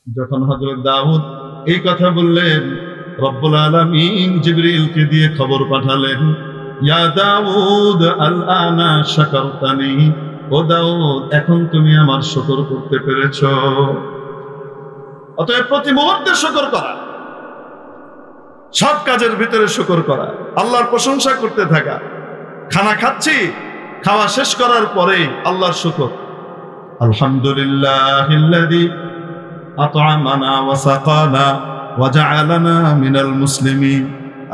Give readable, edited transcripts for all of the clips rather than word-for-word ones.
যখন হযরত দাউদ এই কথা বললেন, রব্বুল আলামিন জিবরিলকে দিয়ে খবর পাঠালেন, ইয়া দাউদ আল-আনা শাকারতানি, ও দাউদ এখন তুমি আমার শুকর করতে পেরেছো। অতএব প্রতি মুহূর্তে শুকর করা, সব কাজের ভিতরে শুকর করা, আল্লাহর প্রশংসা করতে থাকা। খানা খাচ্ছি, খাওয়া শেষ করার পরে আল্লাহর শুকর, আলহামদুলিল্লাহিল্লাযী আত'আমানা ওয়া সাকানা ওয়া জা'আলানা মিনাল মুসলিমিন,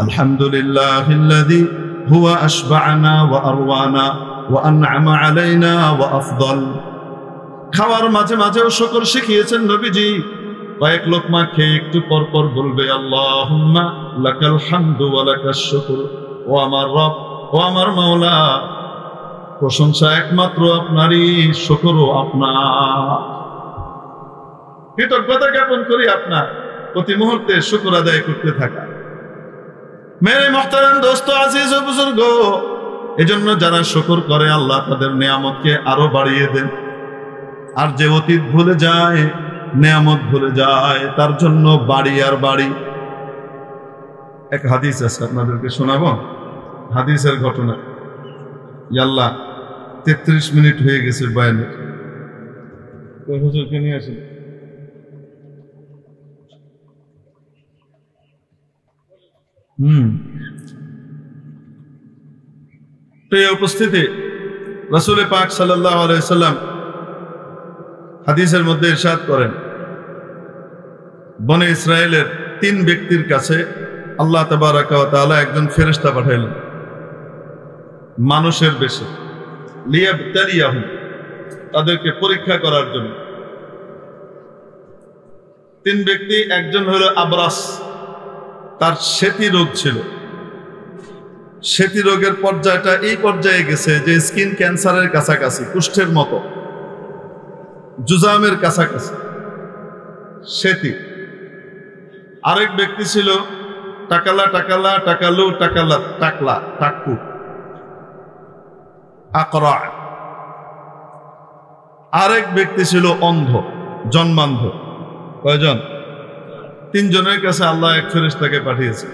আলহামদুলিল্লাহিল্লাযী হুয়া আশবা'না ওয়া আরওয়ানা ওয়া আন'আমা আলাইনা ওয়া আফদল। খাওয়ার মাঝে মাঝেও শুকর শিখিয়েছেন নবীজি। কয়েক লোকমা খেয়ে একটু পর পর বলবে, আল্লাহুম্মা লাকাল হামদু ওয়া লাকাশ শুকর, ও আমার রব, ও আমার মাওলা, প্রশংসা একমাত্র আপনারই, শুকরও আপনার। কৃতজ্ঞতা জ্ঞাপন করি আপনার, প্রতি মুহূর্তে শুকর আদায় করতে থাকা। মেরে মুহতারাম দোস্ত, আজিজ ও বুজুর্গ, এজন্য যারা শুকর করে আল্লাহ তাদের নেয়ামতকে আরো বাড়িয়ে দেন। আর যে অতীত ভুলে যায়, নেয়ামত ভুলে যায়, তার জন্য বাড়ি আর বাড়ি। এক হাদিস আছে, আপনাদেরকে শোনাবো হাদিসের ঘটনা। আল্লাহ 33 মিনিট হয়ে গেছে বয়ানের। হুজুরকে নিয়ে আসেন। প্রিয় উপস্থিতি, রাসূল পাক সাল্লাল্লাহু আলাইহি সাল্লাম হাদিসের মধ্যে ইরশাদ করেন, বনে ইসরায়েলের 3 ব্যক্তির কাছে আল্লাহ তাবারাকা ওয়া তাআলা একজন ফেরেশতা পাঠাইলেন মানুষের বেশে, লিয়াবতালিয়াহুম, তাদেরকে পরীক্ষা করার জন্য। 3 ব্যক্তি, একজন হলো আবরাস, তার শ্বেতি রোগ ছিল। শ্বেতি রোগের পর্যায়টা এই পর্যায়ে গেছে যে স্কিন ক্যান্সারের কাছাকাছি, কুষ্ঠের মতো, জুজামের কাছাকাছি শ্বেতি। আরেক ব্যক্তি ছিল টাকালা টাকালা টাকালু টাকালা টাকলা টাকু আকরা। আরেক ব্যক্তি ছিল অন্ধ, জন্মান্ধ। কয়জন? 3 জনের কাছে আল্লাহ এক ফেরেশতাকে পাঠিয়েছে।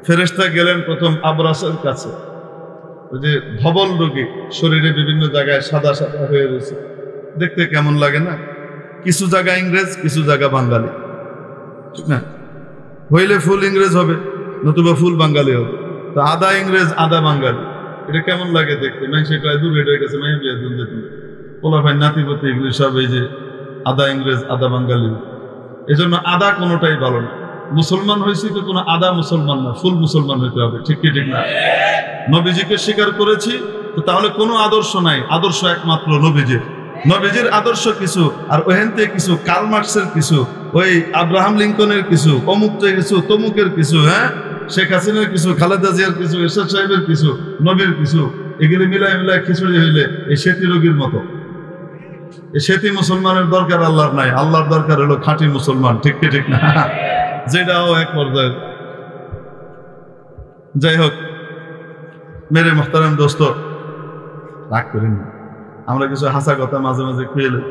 ফেরেশতা গেলেন প্রথম আবরাসের কাছে, ওই যে ধবল রোগী, শরীরে বিভিন্ন জায়গায় সাদা সাদা হয়ে রয়েছে, দেখতে কেমন লাগে না? কিছু জায়গা ইংরেজ, কিছু জায়গা বাঙালি, ঠিক না? হইলে ফুল ইংরেজ হবে, নতুবা ফুল বাঙালি হবে। তো আদা ইংরেজ আদা বাঙালি, এটা কেমন লাগে দেখতে? মানুষের কয় দূর হয়ে গেছে, মাইয়া বিয়া দুল দেখুন, পোলা ভাই নাতিপতি এগুলি সব এই যে আদা ইংরেজ আদা বাঙালি। এজন্য আদা কোনোটাই ভালো না। মুসলমান হয়েছি তো কোনো আদা মুসলমান না, ফুল মুসলমান হইতে হবে, ঠিক কি ঠিক না? নবীজিকে স্বীকার করেছি তো তাহলে কোনো আদর্শ নাই, আদর্শ একমাত্র নবীজির। নবীজির আদর্শ কিছু, আর ওহেনতে কিছু, কার্ল মার্কসের কিছু, ওই আব্রাহাম লিঙ্কনের কিছু, অমুকের কিছু, তমুকের কিছু, হ্যাঁ, শেখ হাসিনার কিছু, খালেদা জিয়ার কিছু, এরশাদ সাহেবের কিছু, নবীর কিছু, এগুলি মিলাই মিলাই খিচুড়ি হইলে এই শ্বেতি রোগীর মতো। এই শ্বেতি মুসলমানের দরকার আল্লাহর নাই, আল্লাহর দরকার হলো খাঁটি মুসলমান, ঠিক কি ঠিক না? যেটাও এক পর্যায়ে। যাই হোক, মেরে মুহতারাম দোস্ত, রাগ করেন না। আমরা কিছু হাসা কথা মাঝে মাঝে কইলে,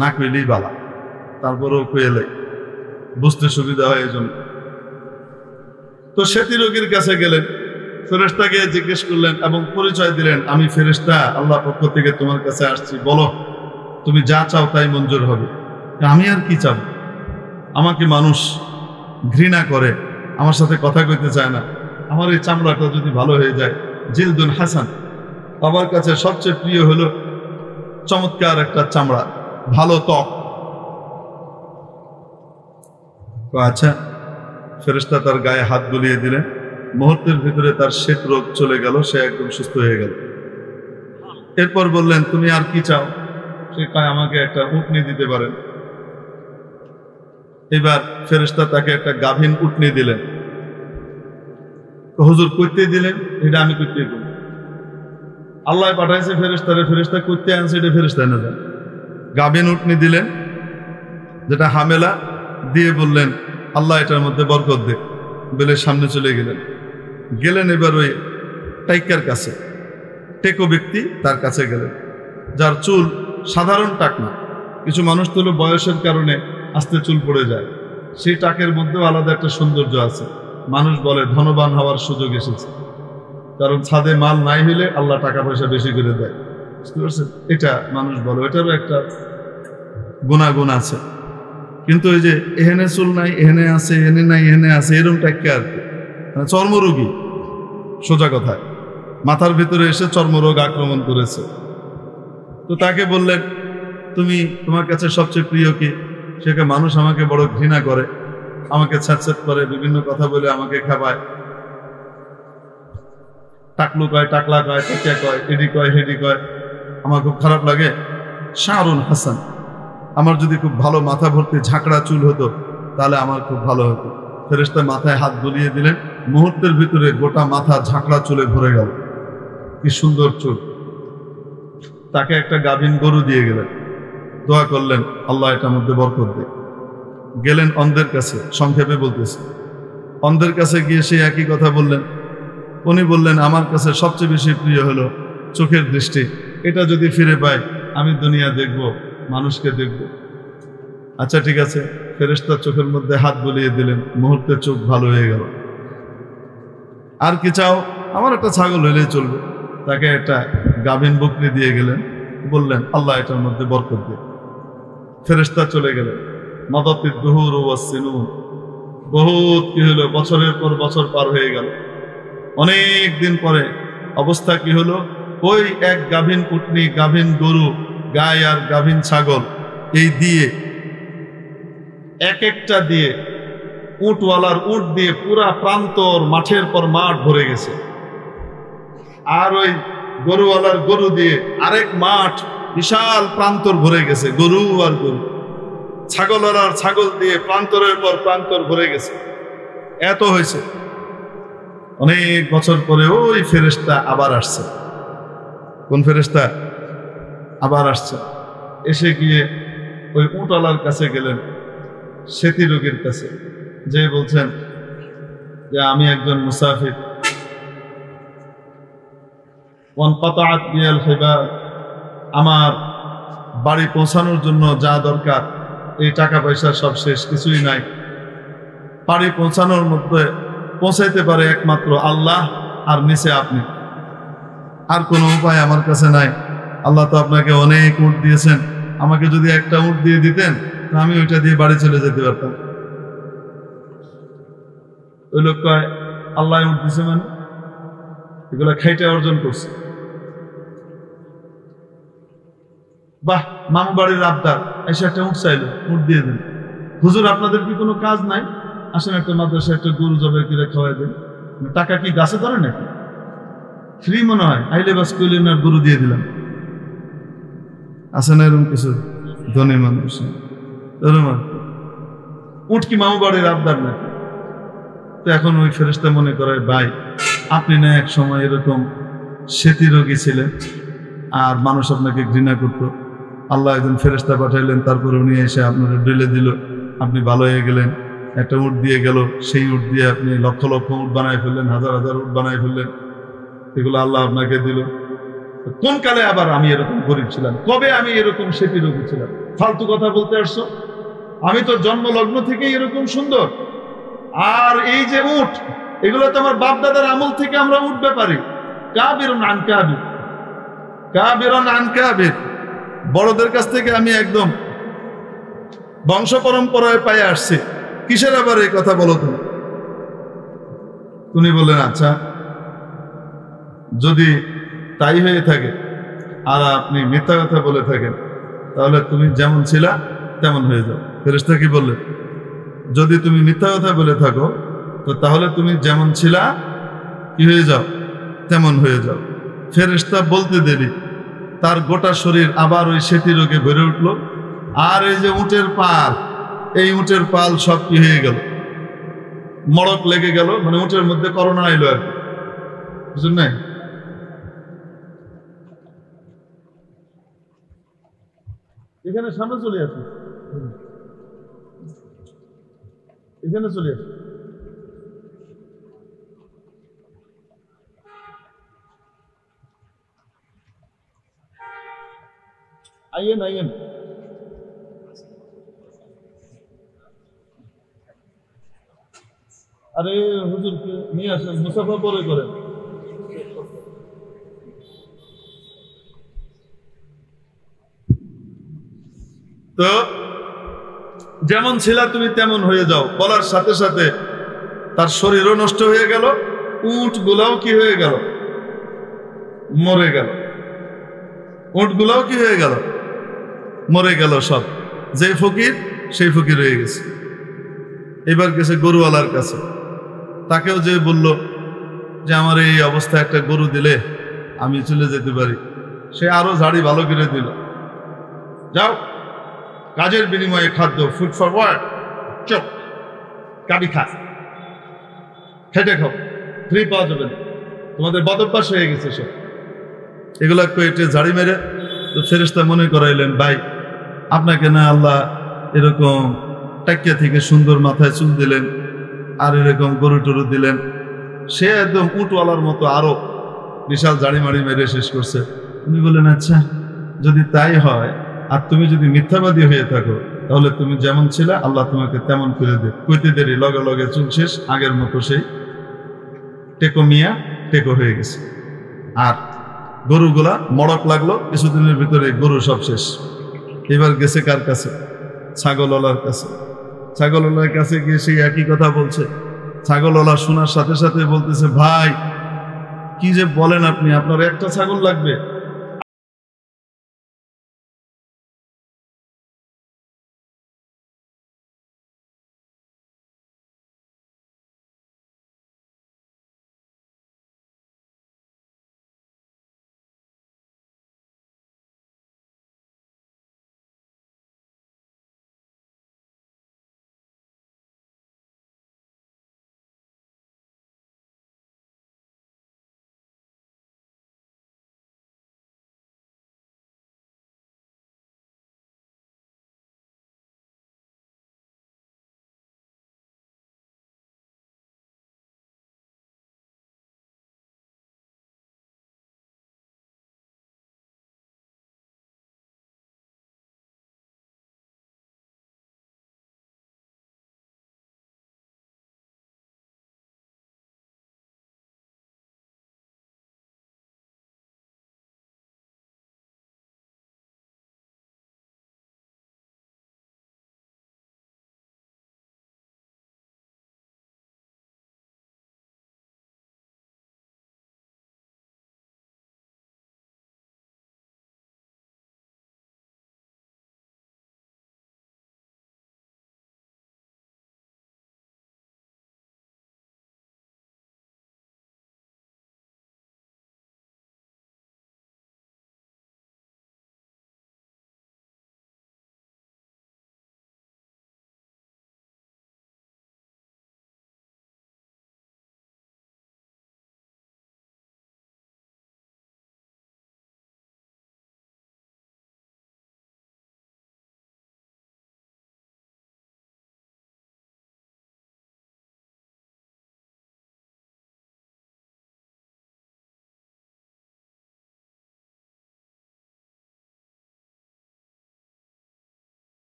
না কইলেই বালা, তারপরেও কইলে বুঝতে সুবিধা হয় এই জন্য। তো শ্বেতি রোগীর কাছে গেলেন, ফেরেশতাকে জিজ্ঞেস করলেন এবং পরিচয় দিলেন, আমি ফেরেশতা, আল্লাহ পক্ষ থেকে তোমার কাছে আসছি, বলো তুমি যা চাও তাই মঞ্জুর হবে। আমি আর কি চাব? আমাকে মানুষ ঘৃণা করে, আমার সাথে কথা কইতে চায় না। আমার এই চামড়াটা যদি ভালো হয়ে যায়, জিলদুন হাসান, আমার কাছে সবচেয়ে প্রিয় হলো চমৎকার একটা চামড়া, ভালো ত্বক। আচ্ছা, ফেরেশতা তার গায়ে হাত বুলিয়ে দিলেন, মুহূর্তের ভিতরে তার শ্বেত রোগ চলে গেল, সে একদম সুস্থ হয়ে গেল। এরপর বললেন, তুমি আর কি চাও? সে কয়, আমাকে একটা উটনি দিতে পারেন। এবার ফেরেশতা তাকে একটা গাভীন উটনি দিলেন। হুজুর কইতে দিলেন, এটা আমি কইতে দিব। আল্লাহ পাঠাইছে ফেরেশতারে, ফেরেশতা কইতে আনছে, এটা ফেরেশতা না জানে। গাভীন উটনি দিলেন, যেটা হামেলা, দিয়ে বললেন, আল্লাহ এটার মধ্যে বরকত দে, বলে সামনে চলে গেলেন। এবার ওই টাইকার কাছে, টেকো ব্যক্তি, তার কাছে গেলেন, যার চুল সাধারণ টাক না। কিছু মানুষ তো বয়সের কারণে আস্তে চুল পড়ে যায়। সেই টাকের মধ্যেও আলাদা একটা সৌন্দর্য আছে। মানুষ বলে ধনবান হওয়ার সুযোগ এসেছে, কারণ ছাদে মাল নাই হইলে আল্লাহ টাকা পয়সা বেশি করে দেয়। বুঝতে পারছেন? এটা মানুষ বলে, এটারও একটা গুণাগুণ আছে। কিন্তু ওই যে এহেনে চুল নাই, এহেনে আছে, এহেনে নাই, এহেনে আছে, এরকম টাইপকে আর কি, মানে চর্মরোগী। সোজা কথায় মাথার ভিতরে এসে চর্মরোগ আক্রমণ করেছে। তো তাকে বললেন, তোমার কাছে সবচেয়ে প্রিয় কি? সেকে মানুষ আমাকে বড় ঘৃণা করে, আমাকে ছ্যাঁচছ্যাঁত করে, বিভিন্ন কথা বলে আমাকে খাবায়, টাকলু কয়, টাকলা কয়, টেকিয়া কয়, এডি কয়, হেডি কয়, আমার খুব খারাপ লাগে। শাহরুন হাসান, আমার যদি খুব ভালো মাথা ভর্তি ঝাঁকড়া চুল হতো তাহলে আমার খুব ভালো হতো। ফেরেশতা মাথায় হাত বুলিয়ে দিলেন, মুহূর্তের ভিতরে গোটা মাথা ঝাঁকড়া চুলে ভরে গেল। কি সুন্দর চুল। তাকে একটা গাভীন গরু দিয়ে গেলেন, দোয়া করলেন আল্লাহ এটার মধ্যে বরকত দে। গেলেন অন্ধের কাছে, সংক্ষেপে বলতেছে, অন্ধের কাছে গিয়ে সেই একই কথা বললেন। উনি বললেন, আমার কাছে সবচেয়ে বেশি প্রিয় হলো চোখের দৃষ্টি, এটা যদি ফিরে পাই আমি দুনিয়া দেখব, মানুষকে দেখব। আচ্ছা ঠিক আছে। ফেরেশতা চোখের মধ্যে হাত বুলিয়ে দিলেন, মুহূর্তে চোখ ভালো হয়ে গেল। আর কি চাও? আমার একটা ছাগল হইলেই চলবে। তাকে একটা গাভীন বকরি দিয়ে গেলেন, বললেন আল্লাহ এটার মধ্যে বরকত দে। ফেরেশতা চলে গেলেন। মাদাতিদ দুহুর ওয়াস সিনুন, বহুত কি হলো, বছরের পর বছর পার হয়ে গেল। অনেক দিন পরে অবস্থা কি হলো, ওই এক গাভীন উটনি, গাভীন গরু, গায় আর গাভীন ছাগল, এই দিয়ে এক একটা দিয়ে উটওয়ালার উট দিয়ে পুরা প্রান্তর মাঠের পর মাঠ ভরে গেছে। আর ওই গরুওয়ালার গরু দিয়ে আরেক মাঠ বিশাল প্রান্তর ভরে গেছে, গরু আর গরু। ছাগলওয়ালার ছাগল দিয়ে প্রান্তরের পর প্রান্তর ভরে গেছে। এত হয়েছে। অনেক বছর পরে ওই ফেরেশতা আবার আসছে। কোন ফেরেশতা? আবার আসছে। এসে গিয়ে ওই উটওয়ালার কাছে গেলেন, সেতী রোগীর কাছে, যে বলছেন যে আমি একজন মুসাফির, ওয়ানকাতাআত বিয়াল হিবাল, আমার বাড়ি পৌঁছানোর জন্য যা দরকার এই টাকা পয়সা সব শেষ, কিছুই নাই। বাড়ি পৌঁছানোর মধ্যে পৌঁছাইতে পারে একমাত্র আল্লাহ, আর নিচে আপনি, আর কোনো উপায় আমার কাছে নাই। আল্লাহ তো আপনাকে অনেক উট দিয়েছেন, আমাকে যদি একটা উট দিয়ে দিতেন তা আমি ওইটা দিয়ে বাড়ি চলে যেতে পারতাম। ওই লোক কয়, আল্লাহ উট দিছে মানে? এগুলা খাইটা অর্জন করছে। বাহ, মামু বাড়ির আবদার, এসে একটা উট চাইলো, উট দিয়ে দেন। হুজুর আপনাদের কি কোনো কাজ নাই? আসেন একটা মাদ্রাসায় একটা গরু জবাই করে খাওয়াই দেন। টাকা কি গাছে ধরে নাকি? ফ্রি মনে হয়, আইলে বাস কইলেন আর গরু দিয়ে দিলাম। আছে না এরকম কিছু ধনী মানুষ? উট কি মামু বাড়ির আবদার নাকি? তো এখন ওই ফেরেশতা মনে করে, ভাই আপনি না এক সময় এরকম সেতী রোগী ছিলেন, আর মানুষ আপনাকে ঘৃণা করতো। আল্লাহ একজন ফেরেশতা পাঠাইলেন, তারপর উনি এসে আপনার ডেলে দিল, আপনি ভালো হয়ে গেলেন। একটা উট দিয়ে গেল, সেই উট দিয়ে আপনি লক্ষ লক্ষ উট বানায় ফেললেন, হাজার হাজার উট বানায় ফেললেন। এগুলো আল্লাহ আপনাকে দিল। কোন কালে আবার আমি এরকম গরিব ছিলাম? কবে আমি এরকম সেতী রোগী ছিলাম? ফালতু কথা বলতে আসছো? আমি তো জন্মলগ্ন থেকেই এরকম সুন্দর। আর এই যে উট, এগুলো তো আমার বাপ দাদার আমল থেকে আমরা উট ব্যাপারী। কাবিরুন আন কাবির, কাবিরুন আন কাবির, বড়দের কাছ থেকে আমি একদম বংশ পরম্পরায় পাই আসছি। কিসের আবার এই কথা বলো তুমি? উনি বললেন, আচ্ছা যদি তাই হয়ে থাকে আর আপনি মিথ্যা কথা বলে থাকেন, তাহলে তুমি যেমন ছিলা তেমন হয়ে যাও। ফেরেশতা কি বললেন? যদি তুমি মিথ্যা কথা বলে থাকো তো তাহলে তুমি যেমন ছিলা কি হয়ে যাও? তেমন হয়ে যাও। ফেরেশতা বলতে দেরি, তার গোটা শরীর আবার ওই সেতী রোগে ভরে উঠলো। আর এই যে উটের পাল, এই উটের পাল সব কি হয়ে গেল? মড়ক লেগে গেল, মানে উটের মধ্যে করোনা এলো আর কি, বুঝলেন না? এখানে সামনে চলে আসুন, এখানে চলে আসুন। আইয়েন আইয়েন। আরে হুজুরকে নিয়ে আসেন, মুসাফা পরে করেন। তো যেমন ছিলা তুমি তেমন হয়ে যাও বলার সাথে সাথে তার শরীরও নষ্ট হয়ে গেল, উট গুলাও কি হয়ে গেল, মরে গেল। উট গুলাও কি হয়ে গেল, মরে গেল সব। যে ফকির সেই ফকির হয়ে গেছে। এবার গেছে গরুওয়ালার কাছে, তাকেও যে বলল যে আমার এই অবস্থা, একটা গরু দিলে আমি চলে যেতে পারি। সে আরো ঝাড়ি ভালো করে দিল, যাও কাজের বিনিময়ে খাদ্য, ফুড ফর ওয়ার্ক, চপ কাবি খা, খেটে খাও, ফ্রি পাওয়া যাবে না, তোমাদের বদভ্যাস হয়ে গেছে সব। এগুলা কয়েকটি ঝাড়ি মেরে তো ফেরেশতা মনে করাইলেন, ভাই আপনাকে না আল্লাহ এরকম টাকিয়া থেকে সুন্দর মাথায় চুল দিলেন, আর এরকম গরু টরু দিলেন। সে একদম উটওয়ালার মতো আরো বিশাল ঝাড়ি মাড়ি মেরে শেষ করছে। উনি বললেন, আচ্ছা যদি তাই হয় আর তুমি যদি মিথ্যাবাদী হয়ে থাকো, তাহলে তুমি যেমন ছিলে আল্লাহ তোমাকে তেমন করে দে। কইতে দেরি, লগে লগে চুল শেষ, আগের মতো সেই টেকো মিয়া টেকো হয়ে গেছে। আর গরুগুলা মড়ক লাগলো, কিছুদিনের ভিতরে গরু সব শেষ। এবার গেছে কার কাছে, ছাগলওয়ালার কাছে। ছাগলওয়ালার কাছে গিয়ে সেই একই কথা বলছে। ছাগলওয়ালা শোনার সাথে সাথে বলতেছে, ভাই কি যে বলেন আপনি, আপনার একটা ছাগল লাগবে?